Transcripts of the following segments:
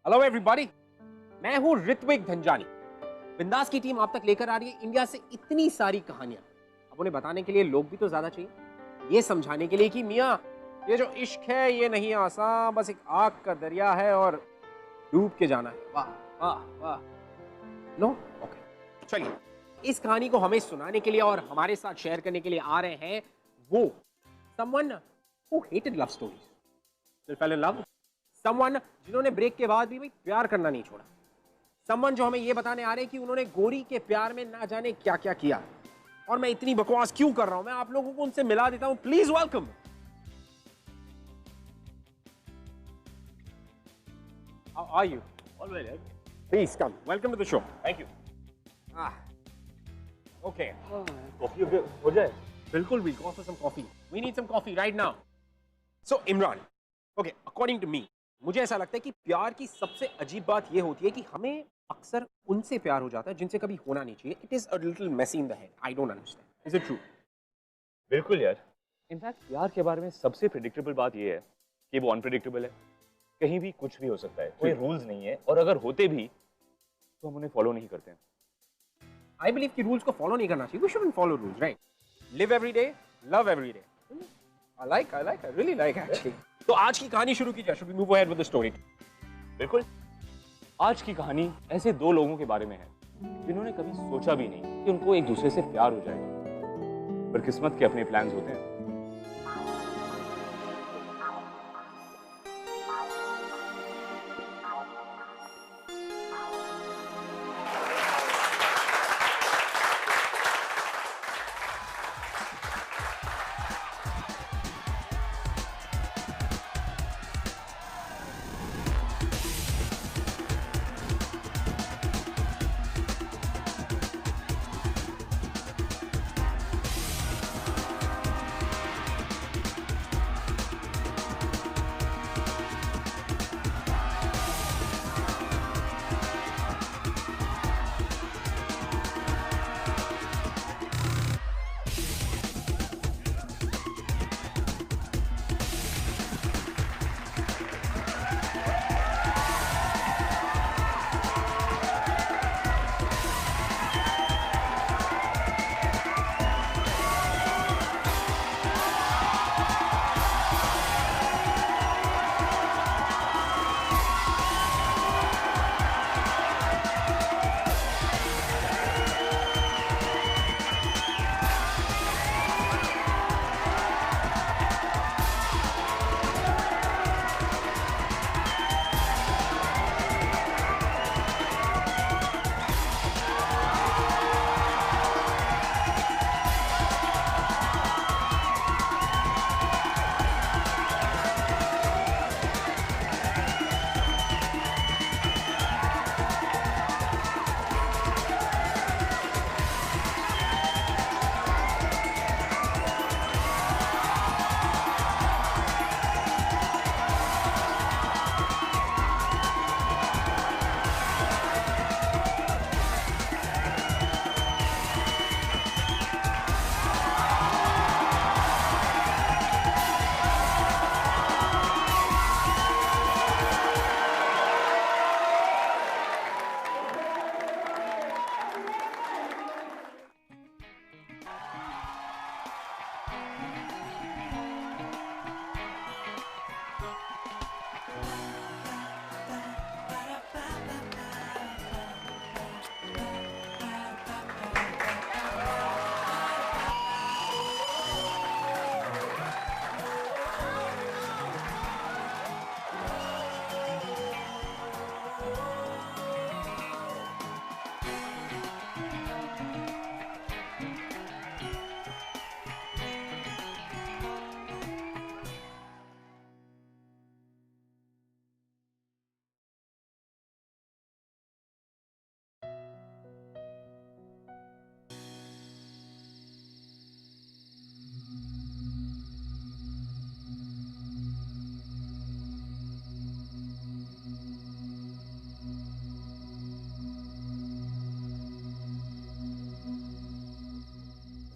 Hello everybody, मैं हूं ऋत्विक धनजानी। बिंदास की टीम आप तक लेकर आ रही है इंडिया से इतनी सारी कहानियां। अब उन्हें बताने के लिए लोग भी तो ज्यादा चाहिए, ये समझाने के लिए कि मियां ये जो इश्क है ये नहीं आसान, बस एक आग का दरिया है और डूब के जाना है। वाह वाह वाह। नो ओके, चलिए इस कहानी को हमें सुनाने के लिए और हमारे साथ शेयर करने के लिए आ रहे हैं वो someone who hated love stories, still fell in love, someone जिन्होंने ब्रेक के बाद भी भाई प्यार करना नहीं छोड़ा, समवन जो हमें ये बताने आ रहे हैं कि उन्होंने गोरी के प्यार में ना जाने क्या क्या किया। और मैं इतनी बकवास क्यों कर रहा हूं, मैं आप लोगों को उनसे मिला देता हूं। Please welcome. How are you? All well, yeah. Please come, welcome to the show. Thank you. Okay, Coffee हो जाए? बिल्कुल, we go for some coffee, we need some coffee right now. So Imran, okay, according to me, मुझे ऐसा लगता है कि प्यार की सबसे अजीब बात यह होती है कि हमें अक्सर उनसे प्यार हो जाता है जिनसे कभी होना नहीं चाहिए। It is a little messy in the head, I don't understand, is it true? बिल्कुल यार। इनफैक्ट प्यार के बारे में सबसे प्रिडिक्टेबल बात यह है कि वो अनप्रिडिक्टेबल है। कहीं भी कुछ भी हो सकता है, कोई रूल्स नहीं है, और अगर होते भी तो हम उन्हें फॉलो नहीं करते हैं। आई बिलीव कि रूल्स को फॉलो नहीं करना चाहिए। We shouldn't follow rules, right? Live every day, love every day. I really like actually. तो आज की कहानी शुरू की जाए। Should we move ahead with the story? बिल्कुल। आज की कहानी ऐसे दो लोगों के बारे में है जिन्होंने कभी सोचा भी नहीं कि उनको एक दूसरे से प्यार हो जाएगा, पर किस्मत के अपने प्लान्स होते हैं।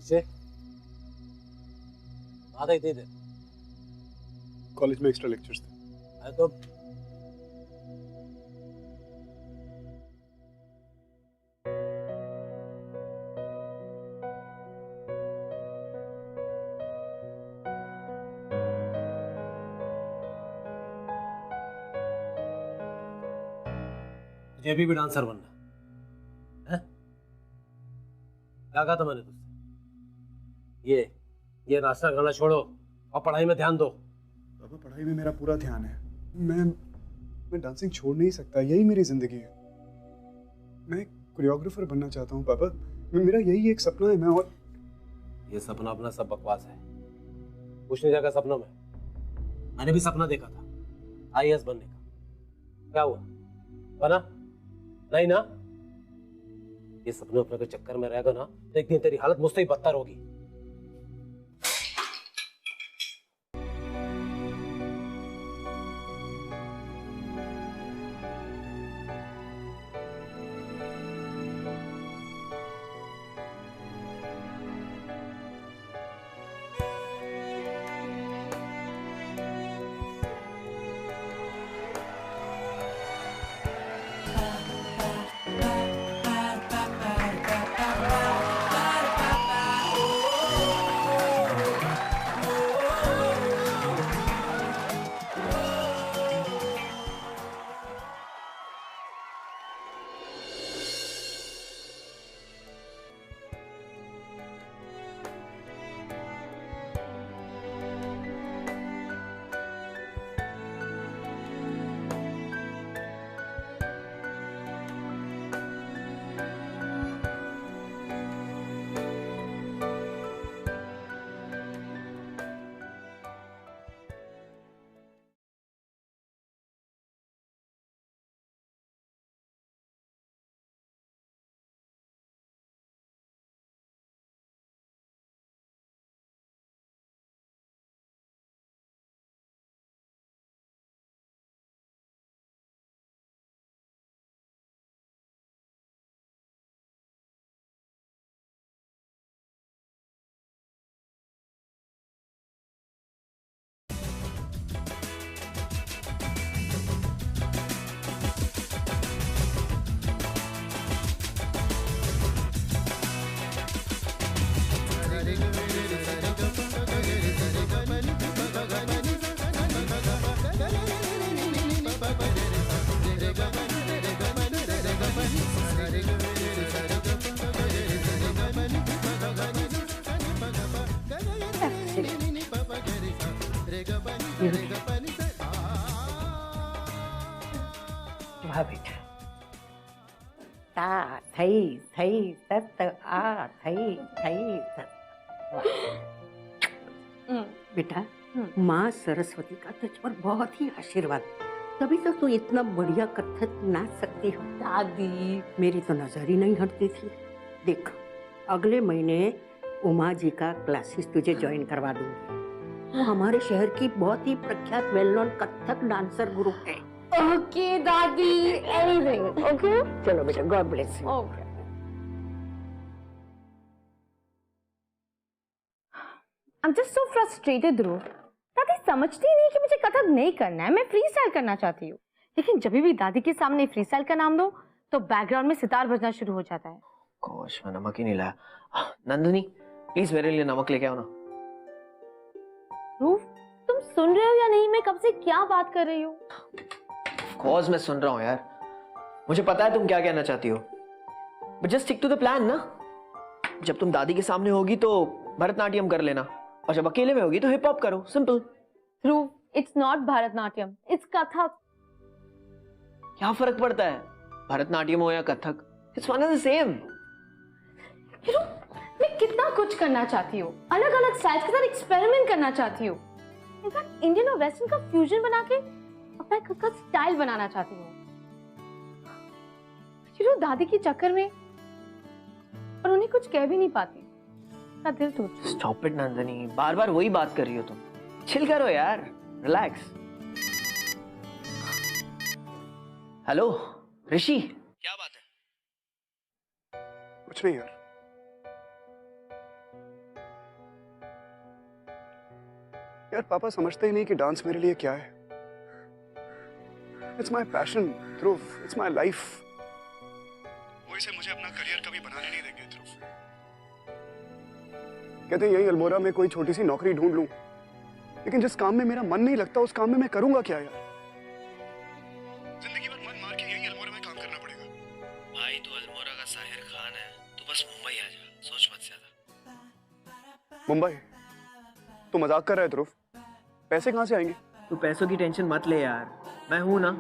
से बात आई थी इधर कॉलेज में एक्स्ट्रा लेक्चर्स थे। मैं तो तुझे भी डांसर बनना है? क्या कहा था मैंने तुझसे? ये नाचना गाना छोड़ो और पढ़ाई में ध्यान दो। पापा पढ़ाई में मेरा पूरा ध्यान है। मैं डांसिंग छोड़ नहीं सकता, यही मेरी जिंदगी है। मैं कोरियोग्राफर बनना चाहता हूँ पापा, मेरा यही एक सपना है। मैं और ये सपना अपना सब बकवास है, कुछ नहीं जाएगा सपनों में। मैंने भी सपना देखा था आईएएस बनने का, क्या हुआ? बना नहीं ना? ये सपने अपने के चक्कर में रहेगा ना तो एक दिन तेरी हालत मुझसे ही बदतर होगी। वाह बेटा, ता थई थई तत आ थई थई तत। बेटा, माँ सरस्वती का तुझ पर बहुत ही आशीर्वाद, तभी तो तू इतना बढ़िया कथक नाच सकती हो। दादी, मेरी तो नजर ही नहीं हटती थी। देख, अगले महीने उमा जी का क्लासेस तुझे ज्वाइन करवा दूंगी। वो हमारे शहर की बहुत ही प्रख्यात well known Kathak dancer group है। ओके दादी, एनीथिंग ओके। चलो बेटा, God bless you. Okay. I'm just so frustrated, ध्रुव। दादी समझती नहीं कि मुझे कथक नहीं करना है, मैं फ्री स्टाइल करना चाहती हूँ। लेकिन जब भी दादी के सामने फ्री स्टाइल का नाम दो तो बैकग्राउंड में सितार बजना शुरू हो जाता है। गोश, मैं नमक ही नहीं लाया। नंदिनी, प्लीज मेरे लिए नमक लेके आओ ना। ध्रुव, तुम सुन रहे हो या नहीं? मैं कब से क्या बात कर रही हूँ? कॉज मैं सुन रहा हूँ यार, मुझे पता है तुम क्या कहना चाहती हो, but just stick to the plan ना। जब तुम दादी के सामने होगी तो भरतनाट्यम कर लेना, और जब अकेले में होगी तो हिप हॉप करो, simple. Dhruv, it's not Bharatanatyam, it's Kathak. क्या फर्क पड़ता है, भरतनाट्यम हो या Kathak, it's one and the same. मैं कितना कुछ करना चाहती हूँ, अलग अलग स्टाइल्स के साथ एक्सपेरिमेंट करना चाहती हूँ। इनफैक्ट इंडियन और वेस्टर्न का फ्यूजन बना के अपना खुद का स्टाइल बनाना चाहती हूँ। दादी के चक्कर में और उन्हें कुछ कह भी नहीं पाती, का दिल टूट। स्टॉप इट नंदिनी, बार बार वही बात कर रही हो तुम। चिल करो यार, रिलैक्स। हेलो ऋषि, क्या बात है? कुछ नहीं यार। यार पापा समझते ही नहीं कि डांस मेरे लिए क्या है। It's my passion Dhruv, it's my life. वो इसे मुझे अपना करियर कभी बनाने नहीं देंगे ध्रुव। कहते हैं यही अल्मोड़ा में कोई छोटी सी नौकरी ढूंढ लूं, लेकिन जिस काम में मेरा मन नहीं लगता उस काम में मैं करूंगा क्या यार? जिंदगी भर मन मार के यही अल्मोड़ा में काम करना पड़ेगा। भाई तो अल्मोड़ा का साहिर खान है, तो बस मुंबई आ जा, सोच मत ज्यादा। मुंबई? तू मजाक कर रहा है ध्रुव? पैसे कहाँ से आएंगे? तू पैसों की टेंशन मत ले यार, मैं हूं ना।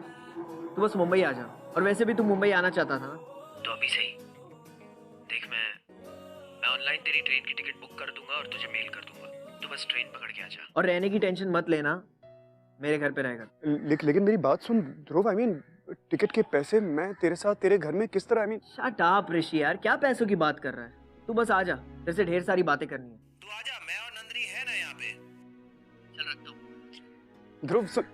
तू बस मुंबई आ जा। और वैसे भी तू मुंबई आना चाहता था ना, तो अभी सही देख, मैं ऑनलाइन तेरी ट्रेन की टिकट बुक कर दूंगा और तुझे मेल कर दूंगा। तू बस ट्रेन पकड़ के आ जा, और रहने की टेंशन मत लेना, मेरे घर पे रहेगा। लेकिन मेरी बात सुन ध्रुव, आई मीन टिकट के पैसे मैं तेरे साथ तेरे घर में किस तरह, आई मीन। शट अप ऋषि यार, क्या पैसों की बात कर रहा है? तू बस आ जा, तेरे से ढेर सारी बातें करनी है। तू आजा, मैं और नंदिनी है ना यहाँ पे। चल रखता हूँ। ध्रुव सुन,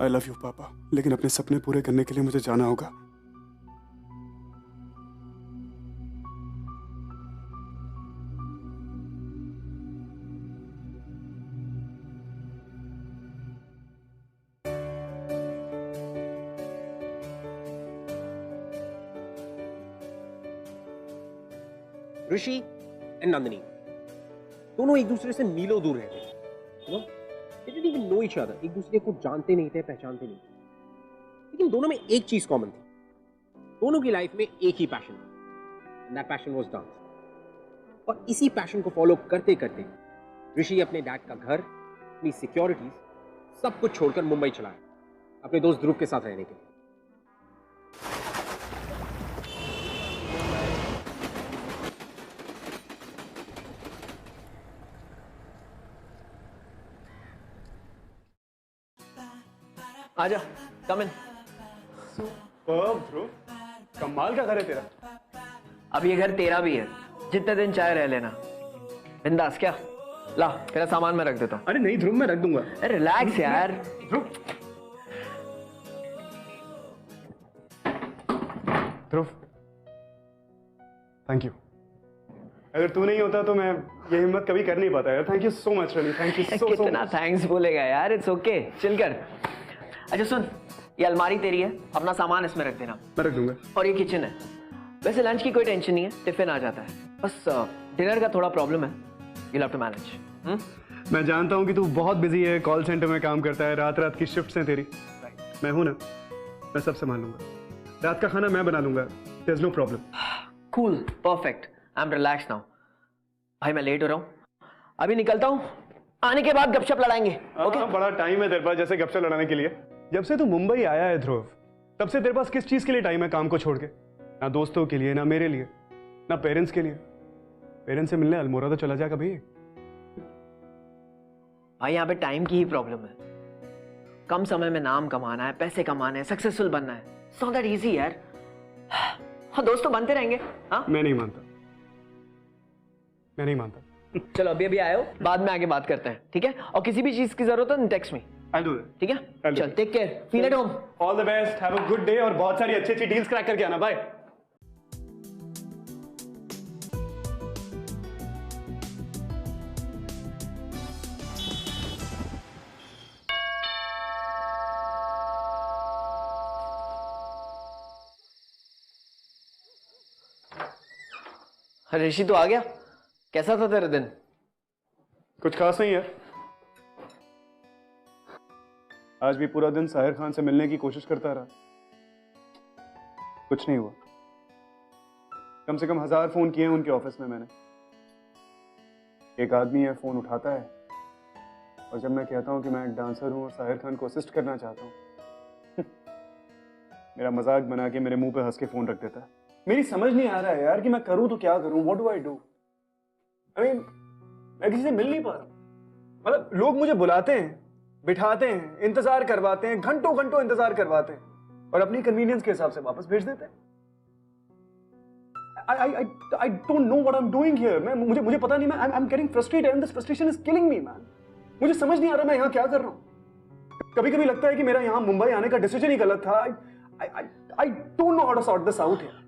आई लव यू पापा, लेकिन अपने सपने पूरे करने के लिए मुझे जाना होगा। ऋषि एंड नंदिनी दोनों एक दूसरे से मीलों दूर रहते थे, you know? They didn't even know each other, एक दूसरे को जानते नहीं थे, पहचानते नहीं थे, लेकिन दोनों में एक चीज कॉमन थी। दोनों की लाइफ में एक ही पैशन था, and that passion was dance। और इसी पैशन को फॉलो करते करते ऋषि अपने डैड का घर, अपनी सिक्योरिटीज, सब कुछ छोड़कर मुंबई चला गया अपने दोस्त ध्रुव के साथ रहने के लिए। आजा, कम इन। ध्रुव, कमाल का घर है तेरा। अब ये घर तेरा भी है, जितने दिन चाहे रह लेना। बिंदास। क्या ला, तेरा सामान मैं रख देता हूँ। अरे नहीं ध्रुव, मैं रख दूंगा। अरे रिलैक्स यार। ध्रुव, थैंक यू। अगर तू नहीं होता तो मैं ये हिम्मत कभी कर नहीं पाता यार। Thank you so much runny, thank you सो कितना थैंक्स बोलेगा यार, इट्स ओके, चिल कर। अच्छा सुन, ये अलमारी तेरी है, अपना सामान इसमें रख देना। मैं रख दूंगा। और ये किचन है। वैसे लंच की कोई टेंशन नहीं है, टिफिन आ जाता है। बस डिनर का थोड़ा प्रॉब्लम है, you'll have to manage। मैं जानता हूँ कि तू बहुत बिजी है, कॉल सेंटर में काम करता है, रात रात की शिफ्ट्स हैं तेरी। मैं हूं ना, मैं सब संभाल लूंगा। रात का खाना मैं बना लूंगा, there's no problem। Cool, perfect, I am relax now. भाई मैं लेट हो रहा हूँ, अभी निकलता हूँ, आने के बाद गपशप लड़ाएंगे। ओके? बड़ा टाइम है तेरे पास जैसे गपशप लड़ाने के लिए। जब से तू मुंबई आया है ध्रुव, तब से तेरे पास किस चीज के लिए टाइम है काम को छोड़ के? ना दोस्तों के लिए, ना मेरे लिए, ना पेरेंट्स के लिए। पेरेंट्स से मिलने अल्मोड़ा तो चला जा कभी। भाई यहाँ पे टाइम की ही प्रॉब्लम है। कम समय में नाम कमाना है, पैसे कमाने हैं, सक्सेसफुल बनना है। इट्स नॉट दैट इजी यार। हाँ, दोस्त तो बनते रहेंगे। हाँ, मैं नहीं मानता, मैं नहीं मानता। चलो अभी अभी आए हो, बाद में आगे बात करते हैं, ठीक है? और किसी भी चीज की जरूरत हो text me, I'll do that। ठीक है? I'll do चल, that। Take care, feel at home. All the best, have a good day और बहुत सारी अच्छी अच्छी डील्स क्रैक करके आना। बाय। ऋषि तो आ गया, कैसा था तेरा दिन? कुछ खास नहीं यार, आज भी पूरा दिन साहिर खान से मिलने की कोशिश करता रहा, कुछ नहीं हुआ। कम से कम 1000 फोन किए हैं उनके ऑफिस में मैंने। एक आदमी है, फोन उठाता है, और जब मैं कहता हूं कि मैं एक डांसर हूं और साहिर खान को असिस्ट करना चाहता हूं, मेरा मजाक बना के मेरे मुंह पे हंस के फोन रख देता है। मेरी समझ नहीं आ रहा है यार कि मैं करूं तो क्या करूं। What do I do? I mean, मैं किसी से मिल नहीं पा रहा। मतलब लोग मुझे बुलाते हैं, बिठाते हैं, इंतजार करवाते हैं, घंटों घंटों इंतजार करवाते हैं, और अपनी कन्वीनियंस के हिसाब से वापस भेज देते हैं। I don't know what I'm doing here। मुझे पता नहीं। मैं I'm getting frustrated and this frustration is killing me, man। मुझे समझ नहीं आ रहा मैं यहाँ क्या कर रहा हूँ। कभी कभी लगता है कि मेरा यहाँ मुंबई आने का डिसीजन ही गलत था। I don't know how to sort this out here.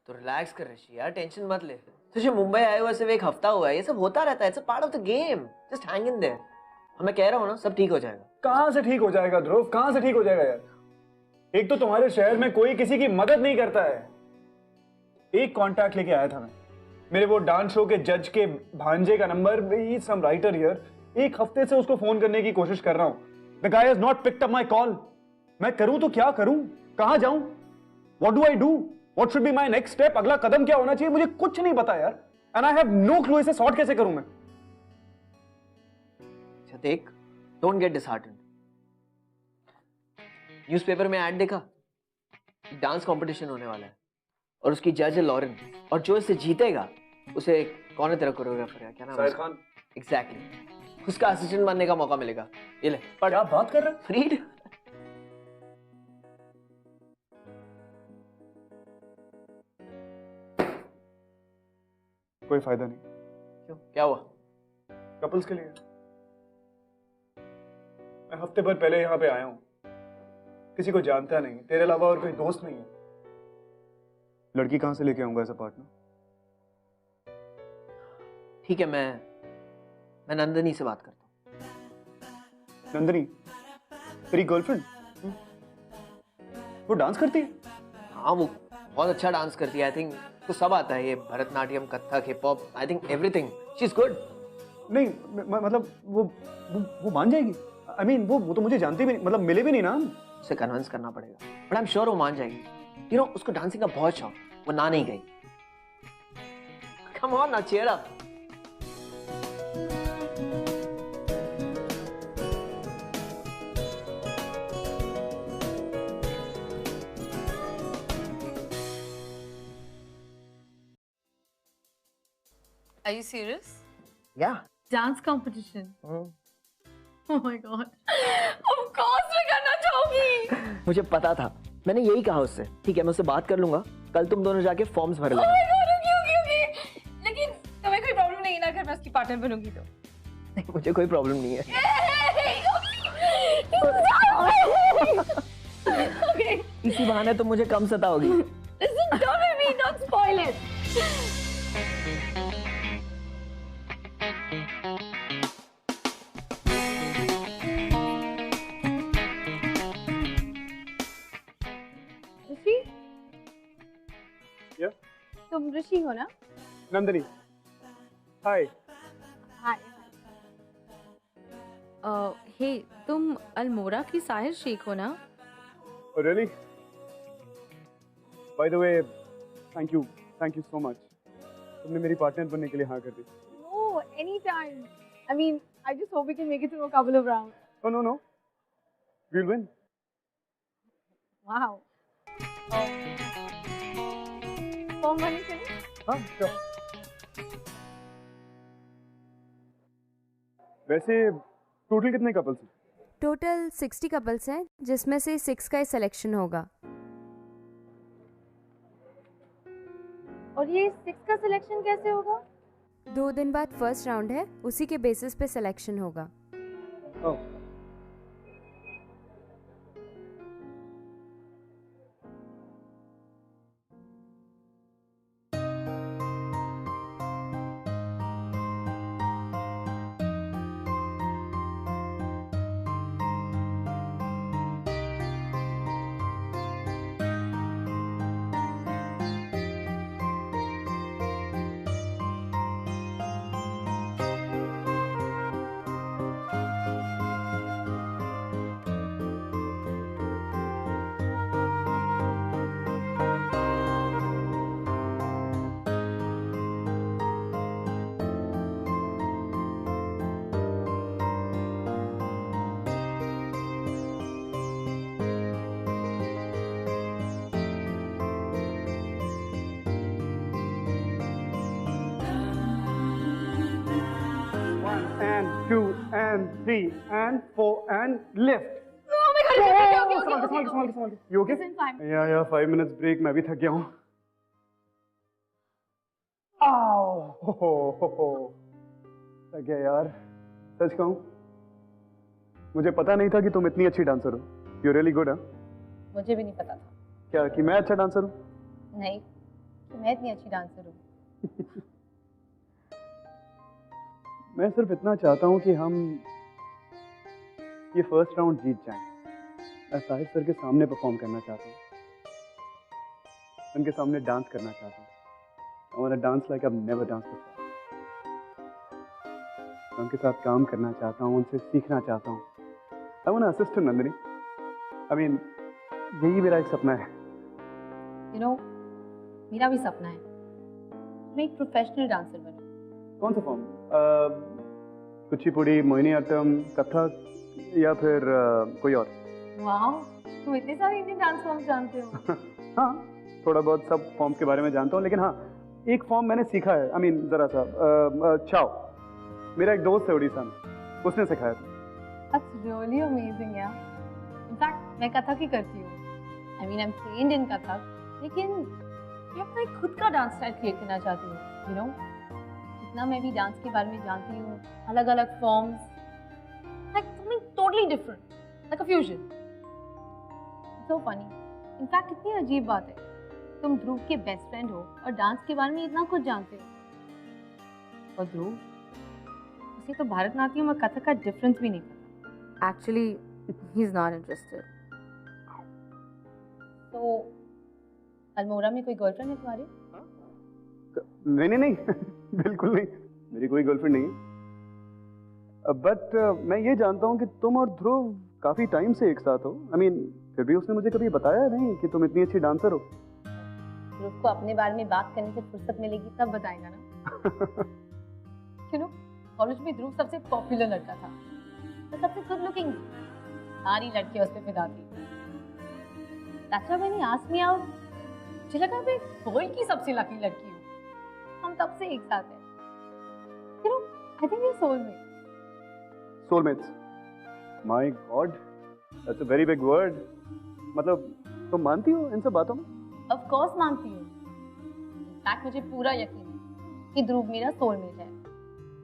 तो रिलैक्स कर ऋषि यार, टेंशन मत ले। तुझे मुंबई आए हुए सिर्फ एक हफ्ता हुआ है, ये सब होता रहता है, it's a part of the game, just hang in their. मैं कह रहा हूँ ना, सब ठीक हो जाएगा। कहां से ठीक हो जाएगा ध्रुव, कहां से ठीक हो जाएगा यार? एक तो तुम्हारे शहर में कोई किसी की मदद नहीं करता है। एक कांटेक्ट लेके आया था मैं, मेरे वो डांस शो के जज के भांजे का नंबर, सम राइटर हियर। एक हफ्ते से उसको फोन करने की कोशिश कर रहा हूं। The guy has not picked up my call. मैं करूं तो क्या करूं, कहां जाऊं, what do I do, what should be my next step, अगला कदम क्या होना चाहिए, मुझे कुछ नहीं पता यार। And I have no clue इसे सॉर्ट कैसे करूं मैं। अच्छा देख, डोंट गेट डिसहार्टेंड। न्यूज़पेपर में ऐड देखा, डांस कंपटीशन होने वाला है और उसकी जज है लॉरेन, और जो इसे जीतेगा उसे कौन है तेरा कोरियोग्राफर है, क्या नाम है साहिर उसका? खान। एग्जैक्टली, उसका असिस्टेंट बनने का मौका मिलेगा। ये ले पढ़। क्या बात कर रहा है? फ्रीड। कोई फायदा नहीं। क्यों, क्या हुआ? कपल्स के लिए। मैं हफ्ते भर पहले यहाँ पे आया हूँ, किसी को जानता नहीं, तेरे अलावा और कोई दोस्त नहीं है। लड़की कहां से लेके आऊंगा एज अ पार्टनर? ठीक है, मैं नंदनी से बात करता हूँ। नंदनी तेरी गर्लफ्रेंड? वो डांस करती है? हाँ, वो बहुत अच्छा डांस करती है। आई थिंक उसको सब आता है, ये Bharatanatyam, Kathak, hip hop, I think everything, she is good. नहीं मतलब वो मान जाएगी? आई मीन वो तो मुझे जानती भी नहीं, मतलब मिले भी नहीं ना। उसे कन्विंस करना पड़ेगा, बट आई एम श्योर वो मान जाएगी। यू नो, उसको डांसिंग का बहुत शौक, वो ना नहीं गई। कम ऑन ना, cheer up. Are you serious? Yeah. Dance competition. Oh my god. Of course मैं करना चाहूंगी. मुझे पता था, मैंने यही कहा उससे। ठीक है, मैं उससे बात कर लूंगा, कल तुम दोनों जाके फॉर्म्स भर लेना। Oh my god, okay. लेकिन तुम्हें कोई प्रॉब्लम नहीं है ना अगर मैं उसकी पार्टनर बनूंगी तो? नहीं, मुझे कोई प्रॉब्लम नहीं है। Okay. इसी बहाने तुम मुझे कम सताओगी। Listen, don't make me, don't spoil it. Rishi? Yeah? तुम ऋषि हो ना? नंदनी, हाय। हाय। हे, तुम अल्मोड़ा की साहिर शेख हो ना? Oh, really? By the way, thank you so much. तुमने मेरी पार्टनर बनने के लिए हाँ कर दी। No, anytime. I mean, I just hope we can make it through a couple of rounds. Oh no, we'll win. Wow. Form भरने चले? हाँ, sure. वैसे टोटल कितने कपल्स हैं? टोटल 60 कपल्स हैं, जिसमें से 6 का सिलेक्शन होगा। और ये 6 का सिलेक्शन कैसे होगा? 2 दिन बाद फर्स्ट राउंड है, उसी के बेसिस पे सिलेक्शन होगा। Oh. And 2 and 3 and 4 and lift. Oh my god, okay. You okay? Listen, fine. Yeah, 5 minutes break. मैं भी थक गया हूँ। Ow! क्या यार, सच कहूं, मुझे पता नहीं था कि तुम इतनी अच्छी डांसर हो। You really good. मुझे भी नहीं पता था। क्या कि मैं अच्छा डांसर हूँ? नहीं, कि मैं इतनी अच्छी डांसर हूँ। मैं सिर्फ इतना चाहता हूँ कि हम ये फर्स्ट राउंड जीत जाएं। मैं साहिर सर के सामने परफॉर्म करना चाहता हूँ, उनके सामने डांस करना चाहता हूँ। I wanna dance like I've never danced before. मैं उनके साथ काम करना चाहता हूँ, उनसे सीखना चाहता हूँ। I wanna assist to Nandini. I mean, यही मेरा एक सपना है। You know, मेरा भी सपना है मैं एक प्रोफेशनल डांसर बनूं। कौन सा फॉर्म? कुचिपुड़ी, मोहिनीअट्टम, कथक या फिर कोई और? वाह, तुम इतने सारे इंडियन डांस फॉर्म जानते हो। हाँ, थोड़ा बहुत सब फॉर्म्स के बारे में जानता हूँ, लेकिन हाँ, एक फॉर्म मैंने सीखा है। आई मीन जरा सा चाओ। मेरा एक दोस्त है उड़ीसा में, उसने सिखाया था। That's really amazing यार। In fact, मैं कथक ही करती हूँ। I mean, I'm trained in Kathak, लेकिन मैं अपना एक खुद का डांस स्टाइल क्रिएट करना चाहती हूँ। You know, जितना मैं भी डांस के बारे में जानती हूँ, अलग-अलग forms, like something totally different, like a fusion. So funny. In fact, कितनी अजीब बात है। तुम ध्रुव के बेस्ट फ्रेंड हो और डांस के बारे में इतना कुछ जानते हो। और ध्रुव, उसे तो भरतनाट्यम और कथक का डिफरेंस भी नहीं पता। Actually, he's not interested. तो अल्मोड़ा में कोई गर्लफ्रेंड है तुम्हारी? नहीं नहीं नहीं बिल्कुल नहीं, मेरी कोई गर्लफ्रेंड नहीं है। बट मैं ये जानता हूँ कि तुम और ध्रुव काफी टाइम से एक साथ हो। आई मीन, फिर भी उसने मुझे कभी बताया नहीं कि तुम इतनी अच्छी डांसर हो। ध्रुव को अपने बारे में बात करने से फुर्सत मिलेगी तब बताएगा ना। कॉलेज में ध्रुव सबसे पॉपुलर लड़का था, तो सबसे गुड लुकिंग, सारी लड़कियां उस पे फिदा थी। That's why when he asked me out, मुझे लगा मैं वर्ल्ड की सबसे लकी लड़की हूँ। हम तब से एक साथ हैं। You know, I think we're soulmates. Soulmates? My God, that's a very big word. मतलब तुम मानती हो इन सब बातों में? Of course मानती हूँ। In fact, मुझे पूरा यकीन है कि ध्रुव मेरा सोलमेट है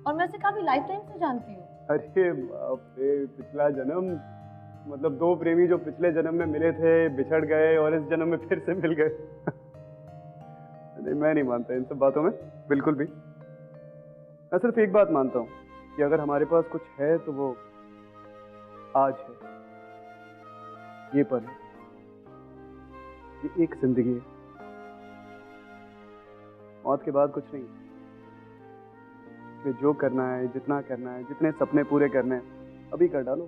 और मैं उसे काफी लाइफ टाइम से जानती हूँ। अरे बाप रे, पिछला जन्म, मतलब दो प्रेमी जो पिछले जन्म में मिले थे, बिछड़ गए और इस जन्म में फिर से मिल गए। नहीं, मैं नहीं मानता इन सब बातों में बिल्कुल भी। मैं सिर्फ एक बात मानता हूँ कि अगर हमारे पास कुछ है तो वो आज है, ये पल है, ये एक जिंदगी है। मौत के बाद कुछ नहीं। जो करना है, जितना करना है, जितने सपने पूरे करने हैं, अभी कर डालो,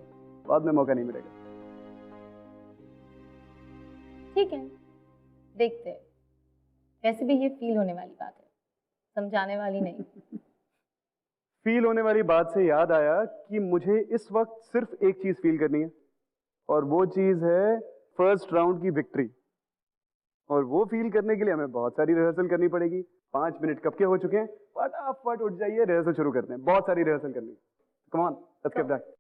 बाद में मौका नहीं मिलेगा। ठीक है, देखते हैं। वैसे भी ये फील होने वाली बात है, समझाने वाली नहीं। फील होने वाली बात से याद आया कि मुझे इस वक्त सिर्फ एक चीज फील करनी है, और वो चीज है फर्स्ट राउंड की विक्ट्री। और वो फील करने के लिए हमें बहुत सारी रिहर्सल करनी पड़ेगी। 5 मिनट कब के हो चुके हैं, फटाफट उठ जाइए, रिहर्सल शुरू करते हैं। बहुत सारी रिहर्सल करनी है। Come on, let's get back.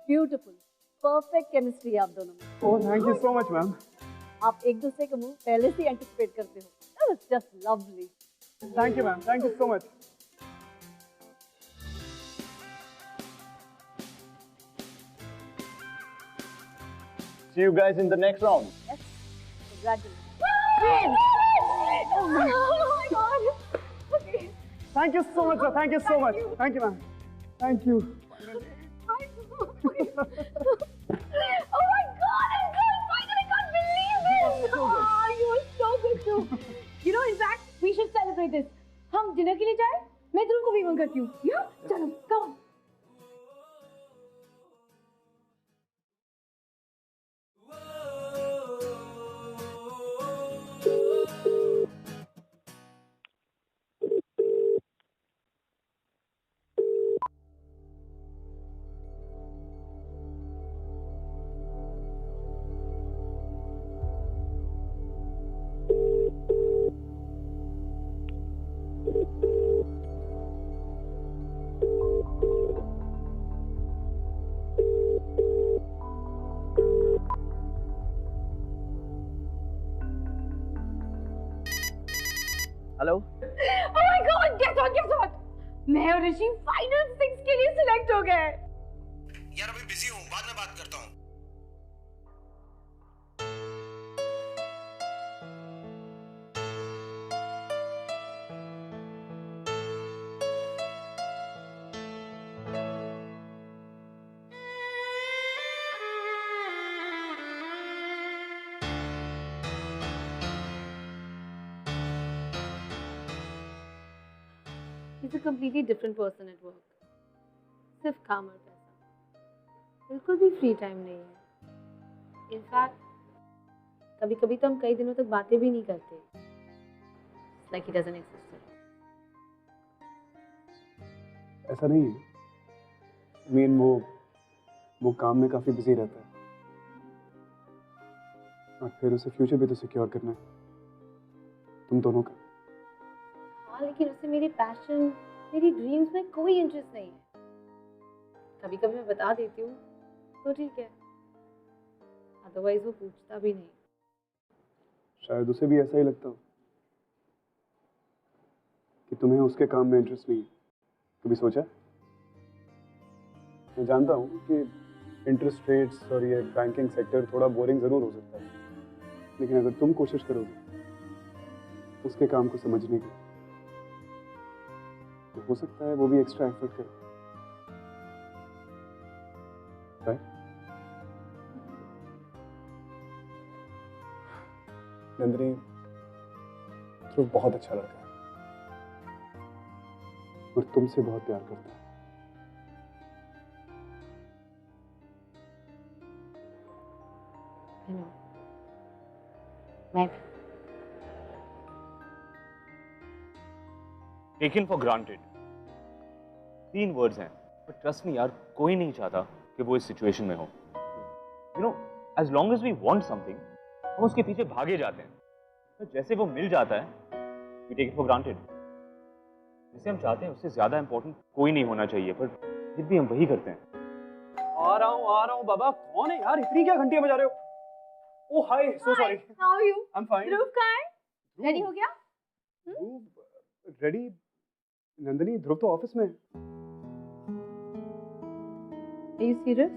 Beautiful, perfect chemistry आप दोनों में। Oh, thank you so much ma'am. आप एक दूसरे के मुंह पहले से एंटिसिपेट करते हो। That was just lovely. Thank you ma'am, thank you so much. See you guys in the next round. Yes. Congratulations. Oh my God. Okay. Thank you so much, sir. Thank you so much. Thank you, ma'am. Thank you. Oh my God, Uncle! Finally, I can't believe it! Oh, you were so good too. You know, in fact, we should celebrate this. हम dinner के लिए जाए? मैं ध्रुव को भी phone करती हूँ. Yeah? चलो, come on. Hello. Oh my God, guess what? मैं और ऋषि फाइनल 6 के लिए सिलेक्ट हो गए। यार अभी बिजी हूँ, बाद में बात करता हूँ। He's a completely different person at work. सिर्फ काम और पैसा. बिल्कुल भी फ्री टाइम नहीं है. इनफैक्ट कभी-कभी तो हम कई दिनों तक बातें भी नहीं करते. It's like he doesn't exist. ऐसा नहीं है. I mean, वो काम में काफी बिजी रहता है. और फिर उसे फ्यूचर भी तो सिक्योर करना है. तुम दोनों का. हाँ, लेकिन उसे मेरे पैशन, मेरी ड्रीम्स में कोई इंटरेस्ट नहीं है. कभी-कभी मैं बता देती हूँ, तो ठीक है. अदरवाइज वो पूछता भी नहीं. शायद उसे भी ऐसा ही लगता हो कि तुम्हें उसके काम में इंटरेस्ट नहीं है. कभी सोचा? मैं जानता हूँ कि इंटरेस्ट रेट्स और ये बैंकिंग सेक्टर थोड़ा बोरिंग जरूर हो सकता है, लेकिन अगर तुम कोशिश करोगे उसके काम को समझने की, तो हो सकता है वो भी एक्स्ट्रा एफर्ट करे. राइट? नंदिनी, ध्रुव बहुत अच्छा लड़का है और तुमसे बहुत प्यार करता है. मैं भी. टेकन फॉर ग्रांटेड 3 वर्ड्स हैं, बट ट्रस्ट मी यार, कोई नहीं चाहता कि वो इस सिचुएशन में हो. You know, as long as we want something, हम उसके पीछे भागे जाते हैं, पर जैसे वो मिल जाता है we take it for granted. जिसे हम चाहते हैं उससे ज्यादा इंपॉर्टेंट कोई नहीं होना चाहिए, पर फिर भी हम वही करते हैं. आ रहा हूँ बाबा. कौन है यार? इतनी क्या घंटियां बजा रहे हो? Oh hi, so sorry. How are you? I am fine. Dhruv कहाँ है? रेडी हो गया? रेडी? नंदिनी, ध्रुव तो ऑफिस में है. Are you serious?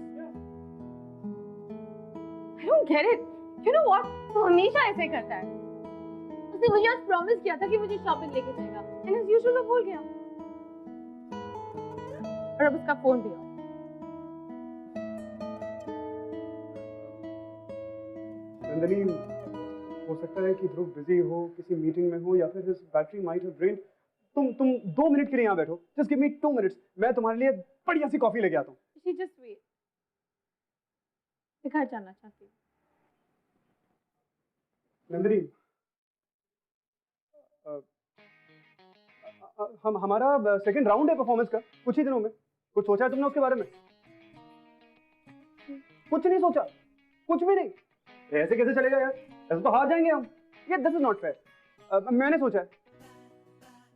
I don't get it. You know what? वो हमेशा ऐसे करता है. उसने मुझे आज प्रॉमिस किया था कि मुझे शॉपिंग लेके जाएगा, and as usual वो भूल गया. और अब उसका फोन भी ऑफ. नंदिनी, हो सकता है कि ध्रुव बिजी हो, किसी मीटिंग में हो, या फिर his battery might have drained. तुम 2 मिनट के लिए यहाँ बैठो. Just give me 2 minutes. मैं तुम्हारे लिए बढ़िया सी कॉफी लेके आता हूँ. She just wait. मैं घर जाना चाहती हूँ. नंदिनी, हमारा सेकंड राउंड है परफॉर्मेंस का कुछ ही दिनों में. कुछ सोचा है तुमने उसके बारे में? कुछ नहीं सोचा? कुछ भी नहीं? ऐसे कैसे चलेगा यार? ऐसे तो हार जाएंगे हम. ये दिस इज नॉट फेयर. मैंने सोचा है.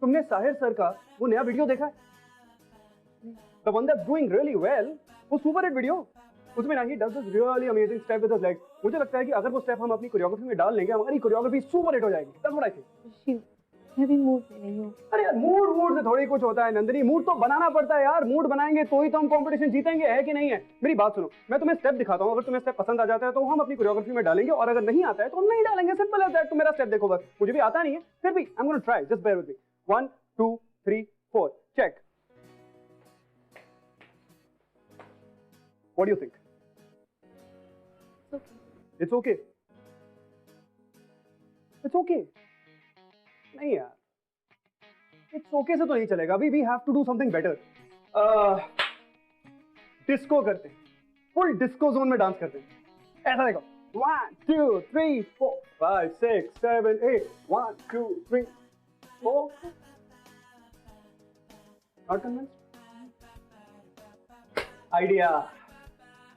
तुमने साहिर सर का वो नया वीडियो देखा है? The one that's doing really well, वो सुपर हिट वीडियो. उसमें ना ही does this really amazing step with his legs. मुझे लगता है कि अगर वो स्टेप हम अपनी कोरियोग्राफी में डाल लेंगे, हमारी कोरियोग्राफी सुपर हिट हो जाएगी. That's what I think. मैं भी मूड में नहीं हूँ। अरे यार मूड से थोड़ी कुछ होता है नंदिनी, मूड तो बनाना पड़ता है यार। मूड बनाएंगे तो ही तो हम कंपटीशन जीतेंगे, है कि नहीं है? मेरी बात सुनो, मैं तुम्हें स्टेप दिखाता हूँ, अगर तुम्हें स्टेप पसंद आ जाता है तो हम अपनी कोरियोग्राफी में डालेंगे, और अगर नहीं आता है तो हम नहीं डालेंगे। Simple as that. तुम मेरा स्टेप देखो बस, मुझे भी आता नहीं है, फिर भी I am gonna try, just bear with me. 1 2 3 4 check. What do you think? It's okay. It's okay नहीं यार, इट्स ओके से तो नहीं चलेगा। अभी we have to do something better. Disco करते हैं, फुल डिस्को जोन में डांस करते हैं। ऐसा देखो, 1 2 3 4 5 6 7 8 1 2 3 4। Not convinced? Idea,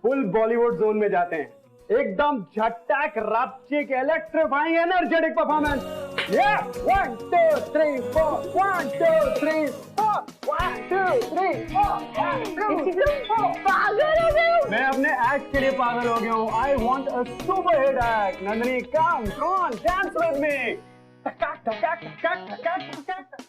full Bollywood zone में जाते हैं, एकदम झटक रपचिक इलेक्ट्रीफाइंग एनर्जेटिक परफॉर्मेंस। Yeah, 1 2 3 4 1 2 3 4 1 2 3 4 1 2 3 4। पागल हो गए? मैं अपने एक्ट के लिए पागल हो गया हूँ। I want a super hit act. Nandini, come on, dance with me. टक टक टक टक टक टक टक।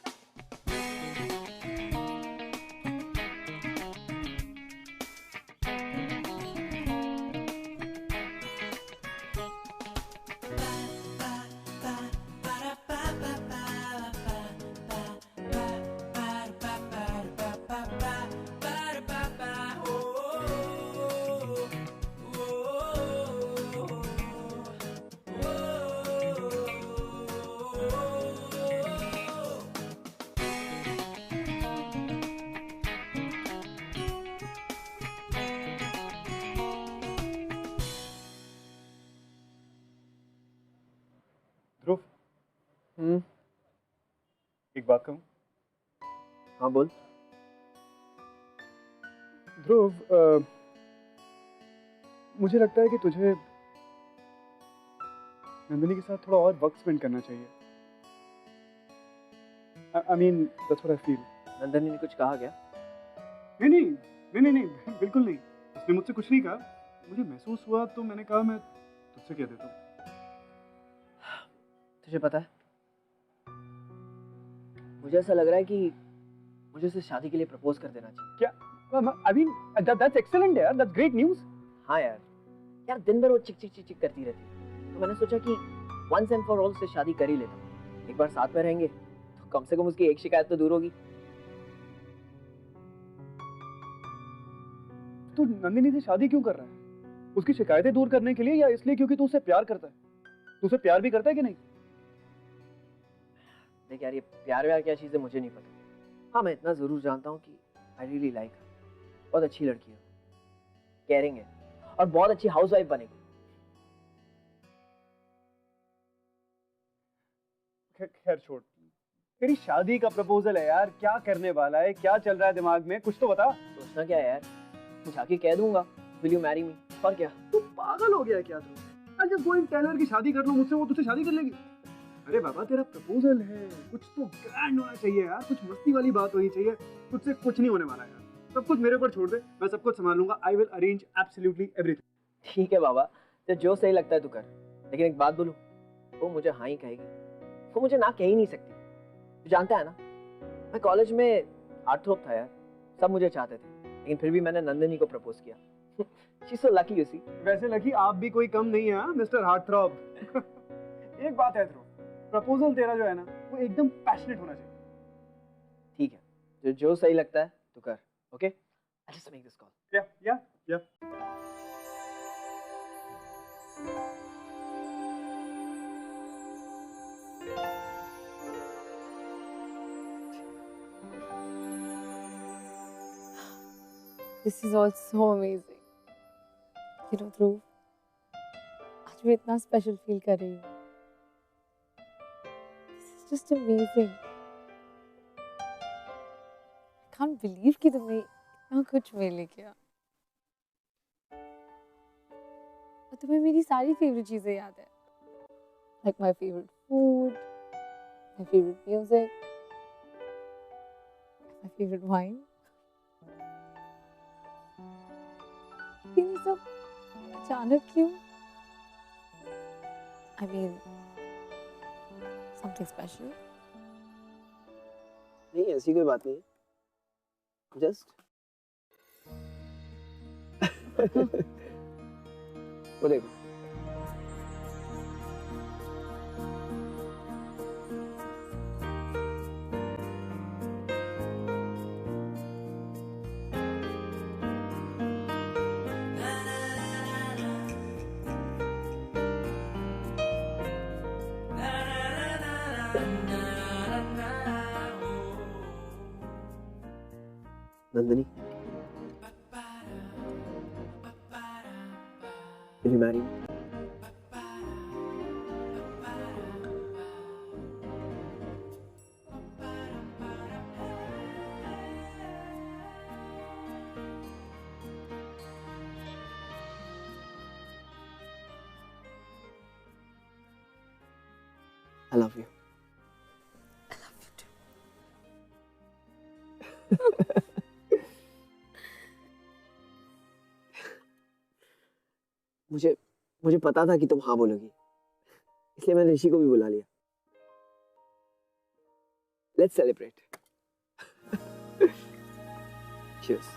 ध्रुव, एक बात कहूँ? हाँ बोल। ध्रुव, मुझे लगता है कि तुझे नंदिनी के साथ थोड़ा और वक्त स्पेंड करना चाहिए। I mean, that's what I feel. Nandini ने कुछ कहा क्या? नहीं, बिल्कुल नहीं। उसने मुझसे कुछ नहीं कहा। मुझे महसूस हुआ तो मैंने कहा मैं तुझसे कह देता हूँ। तुझे पता है, मुझे ऐसा लग रहा है कि मुझे उसे शादी के लिए प्रपोज कर देना चाहिए। क्या? I mean, that's excellent यार, that's great news. हाँ यार दिन भर वो चिक चिक चिक चिक करती रहती है, तो मैंने सोचा कि once and for all से शादी कर ही लेता हूँ। एक बार साथ में रहेंगे तो कम से कम उसकी एक शिकायत तो दूर होगी। तू नंदिनी से शादी क्यों कर रहा है? उसकी शिकायतें दूर करने के लिए, या इसलिए क्योंकि तू उसे प्यार करता है? तू उसे प्यार भी करता है कि नहीं? देख यार, ये प्यार व्यार क्या चीज़ है मुझे नहीं पता। हाँ, मैं इतना जरूर जानता हूँ कि आई रियली लाइक हर। बहुत अच्छी लड़की है, केयरिंग है, और बहुत अच्छी हाउसवाइफ बनेगी। खैर छोड़, तेरी शादी का प्रपोजल है यार, क्या करने वाला है? क्या चल रहा है दिमाग में? कुछ तो बता। सोचना क्या है यार, जाके कह दूंगा विल यू मैरी मी, और क्या? तू पागल हो गया है क्या? तू just go and tell her कि शादी कर लो मुझसे, वो तुझसे शादी कर लेगी। अरे बाबा, तेरा प्रपोजल है, कुछ तो ग्रैंड होना चाहिए यार, कुछ मस्ती वाली बात होनी चाहिए। तुझसे कुछ नहीं होने वाला यार, सब कुछ मेरे ऊपर छोड़ दे, मैं सब कुछ संभाल लूंगा। I will arrange absolutely everything. ठीक है बाबा, तो जो सही लगता है तू कर, लेकिन एक बात बोलूं, वो मुझे हाँ ही कहेगी, वो मुझे ना कह ही नहीं सकती। तू जानता है ना, मैं कॉलेज में हार्टथ्रॉब था यार, सब मुझे चाहते थे, लेकिन फिर भी मैंने नंदिनी को प्रपोज किया। She so lucky you see. वैसे लकी आप भी कोई कम नहीं है मिस्टर हार्टथ्रॉब। एक बात है ध्रुव, प्रपोजल तेरा जो है ना, वो एकदम पैशनेट होना चाहिए। ठीक है, जो सही लगता है तू कर, okay? I just make this call. या This is all so amazing. You know, Dhruv, आज मैं इतना स्पेशल फील कर रही हूँ। This is just amazing. I can't believe कि तुम्हें इतना कुछ मिल गया। और तुम्हें मेरी सारी फेवरेट चीजें याद है, like my favorite food, my favorite music, my favorite wine. लेकिन ये सब अचानक क्यों? I mean, something special? नहीं ऐसी कोई बात नहीं है, जस्ट वो देखो। Nandini, will you marry me? I love you. I love you too. मुझे पता था कि तुम हाँ बोलोगी, इसलिए मैंने ऋषि को भी बुला लिया। Let's celebrate. Cheers.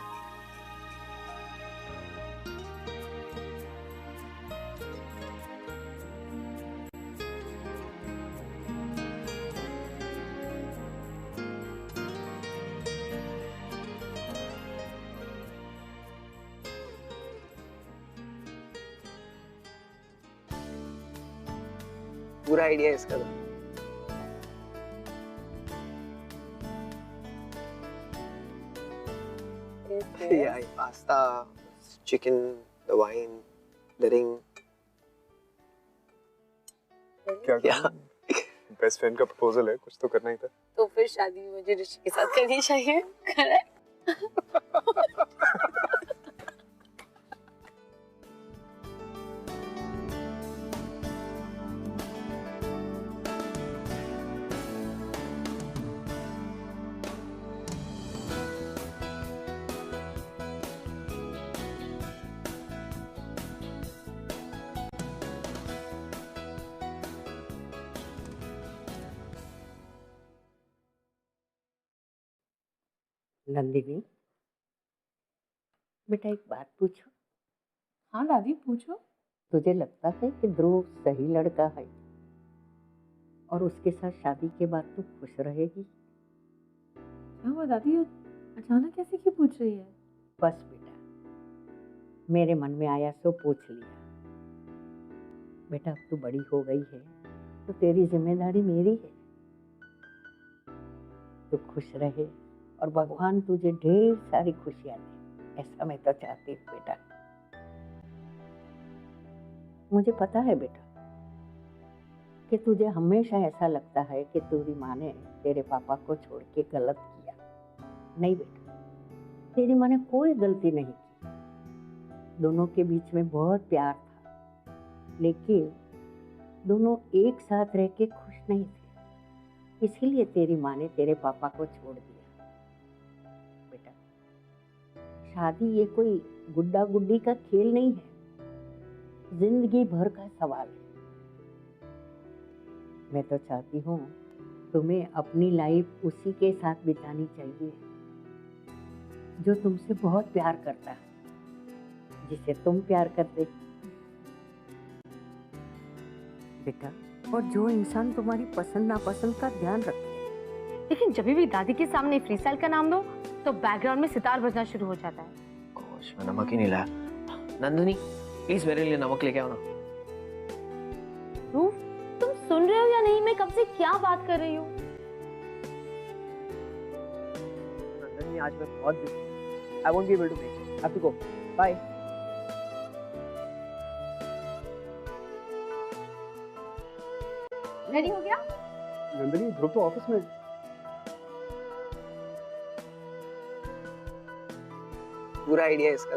पूरा आइडिया है इसका। Yeah, pasta, chicken, the wine, the ring. क्या बेस्ट फ्रेंड का प्रपोजल है, कुछ तो करना ही था। तो फिर शादी मुझे ऋषि के साथ करनी चाहिए, करेक्ट? नंदिनी, बेटा एक बात पूछो। हाँ दादी पूछो। तुझे लगता है कि ध्रुव सही लड़का है और उसके साथ शादी के बाद तू खुश रहेगी? क्या हुआ दादी, अचानक कैसे क्यों पूछ रही है? बस बेटा, मेरे मन में आया सो पूछ लिया। बेटा अब तू बड़ी हो गई है तो तेरी जिम्मेदारी मेरी है। तू खुश रहे और भगवान तुझे ढेर सारी खुशियां दे, ऐसा मैं तो चाहती हूँ बेटा। मुझे पता है बेटा कि तुझे हमेशा ऐसा लगता है कि तेरी माँ ने तेरे पापा को छोड़ के गलत किया। नहीं बेटा, तेरी माँ ने कोई गलती नहीं की। दोनों के बीच में बहुत प्यार था, लेकिन दोनों एक साथ रह के खुश नहीं थे, इसीलिए तेरी माँ ने तेरे पापा को छोड़ दिया। बेटा, शादी ये कोई गुड्डा गुड्डी का खेल नहीं है, जिंदगी भर का सवाल है। मैं तो चाहती हूँ तुम्हें अपनी लाइफ उसी के साथ बितानी चाहिए जो तुमसे बहुत प्यार करता है, जिसे तुम प्यार करते बेटा, और जो इंसान तुम्हारी पसंद नापसंद का ध्यान रखे। लेकिन जब भी दादी के सामने फ्री स्टाइल का नाम दो तो बैकग्राउंड में सितार बजना शुरू हो जाता है। गोश, मैं नमक ही नहीं लाया। नंदिनी प्लीज मेरे लिए नमक लेके आओ ना। रूफ, तुम सुन रहे हो या नहीं? मैं कब से क्या बात कर रही हूँ? नंदिनी आज मैं बहुत बिजी हूँ। I won't be able to make it. I have to go. Bye. Ready हो गया? नंदिनी, ध्रुव तो ऑफिस में। पूरा आइडिया है इसका।